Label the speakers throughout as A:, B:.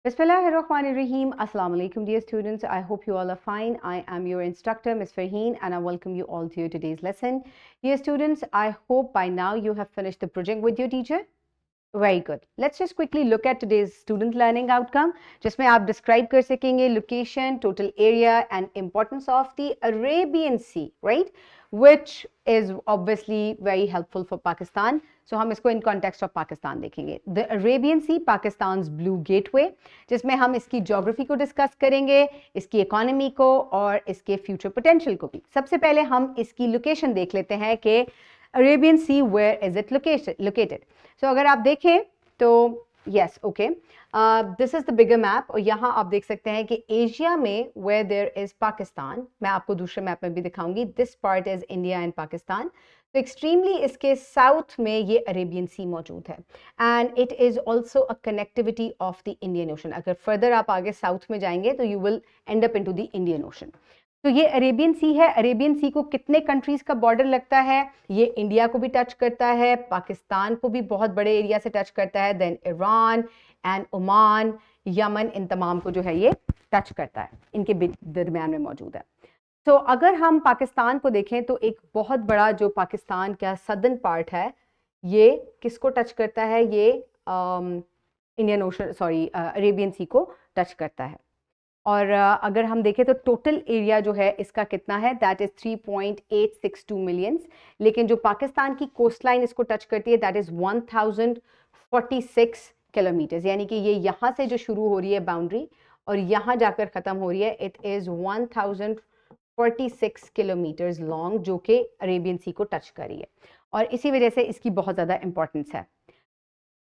A: Bismillahirrahmanirrahim. Assalamu alaikum, dear students. I hope you all are fine. I am your instructor, Ms. Farheen, and I welcome you all to today's lesson. Dear students, I hope by now you have finished the project with your teacher. Very good. Let's just quickly look at today's student learning outcome. जिसमें आप describe कर सकेंगे location, total area and importance of the Arabian Sea, right? Which is obviously very helpful for Pakistan. So हम इसको in context of Pakistan देखेंगे. The Arabian Sea, Pakistan's blue gateway, जिसमें हम इसकी geography को discuss करेंगे, इसकी economy को और इसके future potential को भी. सबसे पहले हम इसकी location देख लेते हैं कि Arabian Sea, where is it located? So अगर आप देखें तो yes, okay. This is the bigger map और यहाँ आप देख सकते हैं कि एशिया में where there is Pakistan, मैं आपको दूसरे मैप में भी दिखाऊंगी. This part is India and Pakistan. तो एक्सट्रीमली इसके साउथ में ये अरेबियन सी मौजूद है and it is also a connectivity of the Indian ocean. अगर फर्दर आप आगे साउथ में जाएंगे तो you will and up into the Indian ocean. तो ये अरेबियन सी है. अरेबियन सी को कितने कंट्रीज़ का बॉर्डर लगता है? ये इंडिया को भी टच करता है, पाकिस्तान को भी बहुत बड़े एरिया से टच करता है, then Iran and Oman, Yemen, इन तमाम को जो है ये टच करता है, इनके दरमियान में मौजूद है. तो अगर हम पाकिस्तान को देखें तो एक बहुत बड़ा जो पाकिस्तान का सदर्न पार्ट है ये किसको टच करता है? ये इंडियन ओशन अरेबियन सी को टच करता है. और अगर हम देखें तो टोटल एरिया जो है इसका कितना है? That is 3.862 millions. लेकिन जो पाकिस्तान की कोस्ट लाइन इसको टच करती है दैट इज़ 1046 किलोमीटर्स. यानी कि ये यहाँ से जो शुरू हो रही है बाउंड्री और यहाँ जाकर ख़त्म हो रही है, इट इज़ 1046 किलोमीटर्स लॉन्ग, जो कि अरेबियन सी को टच कर रही है और इसी वजह से इसकी बहुत ज़्यादा इंपॉर्टेंस है.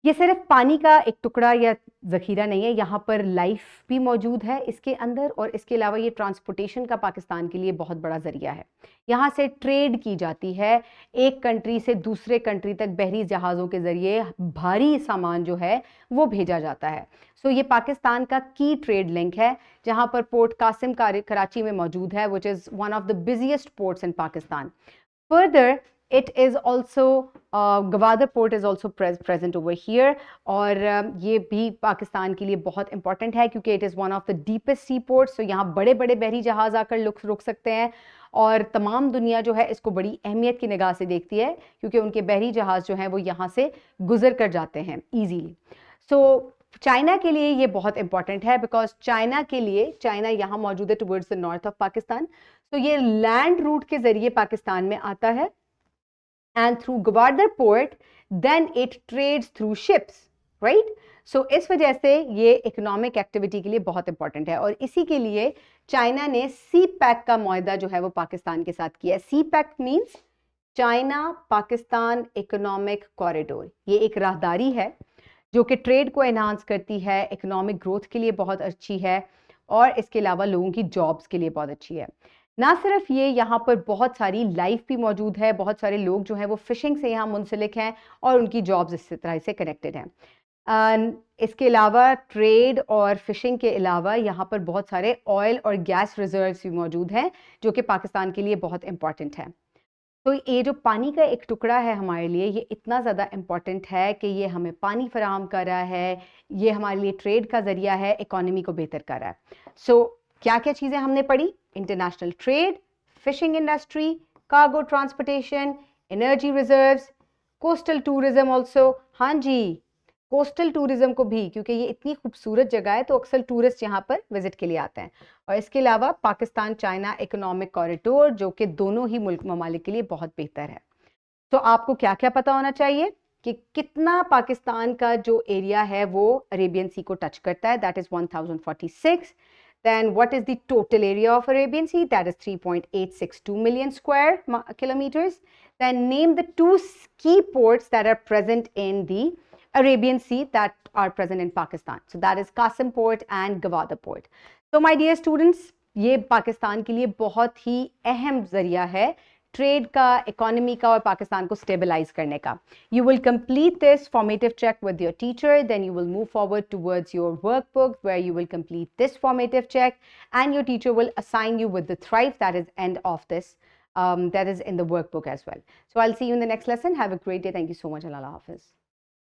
A: ये सिर्फ पानी का एक टुकड़ा या ज़ख़ीरा नहीं है, यहाँ पर लाइफ भी मौजूद है इसके अंदर और इसके अलावा ये ट्रांसपोर्टेशन का पाकिस्तान के लिए बहुत बड़ा ज़रिया है. यहाँ से ट्रेड की जाती है, एक कंट्री से दूसरे कंट्री तक बहरी जहाज़ों के ज़रिए भारी सामान जो है वो भेजा जाता है. सो ये पाकिस्तान का की ट्रेड लिंक है, जहाँ पर पोर्ट कासिम कराची में मौजूद है, which is one of the busiest ports in Pakistan. Further it is also Gwadar port is also present over here और ये भी पाकिस्तान के लिए बहुत इंपॉर्टेंट है क्योंकि it is one of the deepest sea ports. तो यहाँ बड़े बड़े बहरी जहाज़ आकर रुक सकते हैं और तमाम दुनिया जो है इसको बड़ी अहमियत की निगाह से देखती है क्योंकि उनके बहरी जहाज़ जो हैं वो यहाँ से गुजर कर जाते हैं ईजीली. सो चाइना के लिए ये बहुत इंपॉर्टेंट है बिकॉज चाइना यहाँ मौजूद है towards the north of Pakistan. तो ये लैंड रूट के ज़रिए पाकिस्तान में आता है and through Gwadar port then it trades through ships, right? So इस वजह से ये इकोनॉमिक एक्टिविटी के लिए बहुत इंपॉर्टेंट है और इसी के लिए चाइना ने सी पैक का मुआहदा जो है वो पाकिस्तान के साथ किया है. CPEC means China Pakistan economic corridor. ये एक राहदारी है जो कि ट्रेड को एनहांस करती है, इकोनॉमिक ग्रोथ के लिए बहुत अच्छी है और इसके अलावा लोगों की जॉब्स के लिए बहुत अच्छी है. ना सिर्फ ये, यहाँ पर बहुत सारी लाइफ भी मौजूद है, बहुत सारे लोग जो हैं वो फिशिंग से यहाँ मुंसलिक हैं और उनकी जॉब्स इस तरह से कनेक्टेड हैं. इसके अलावा ट्रेड और फिशिंग के अलावा यहाँ पर बहुत सारे ऑयल और गैस रिजर्व्स भी मौजूद हैं जो कि पाकिस्तान के लिए बहुत इंपॉर्टेंट है. तो ये जो पानी का एक टुकड़ा है हमारे लिए ये इतना ज़्यादा इम्पॉर्टेंट है कि ये हमें पानी फराहम कर रहा है, ये हमारे लिए ट्रेड का ज़रिया है, इकॉनमी को बेहतर कर रहा है. सो क्या क्या चीज़ें हमने पढ़ी? International trade, fishing industry, cargo transportation, energy reserves, coastal tourism also. हाँ जी, कोस्टल टूरिज्म को भी, क्योंकि ये इतनी खूबसूरत जगह है तो अक्सर टूरिस्ट यहाँ पर विजिट के लिए आते हैं. और इसके अलावा पाकिस्तान चाइना इकोनॉमिक कॉरिडोर जो कि दोनों ही मुल्क ममालिक के लिए बहुत बेहतर है. तो आपको क्या क्या पता होना चाहिए कि कितना पाकिस्तान का जो एरिया है वो अरेबियन सी को टच करता है, that is 1046. Then what is the total area of Arabian Sea? That is 3.862 million square kilometers. Then name the two key ports that are present in the Arabian Sea that are present in Pakistan. So that is Qasim Port and Gwadar Port. So my dear students, ये पाकिस्तान के लिए बहुत ही अहम जरिया है trade का, economy का और पाकिस्तान को स्टेबलाइज करने का. You will complete this formative check with your teacher, then you will move forward towards your workbook where you will complete this formative check and your teacher will assign you with the thrive that is end of this that is in the workbook as well. So I'll see you in the next lesson. Have a great day. Thank you so much. Allah Hafiz.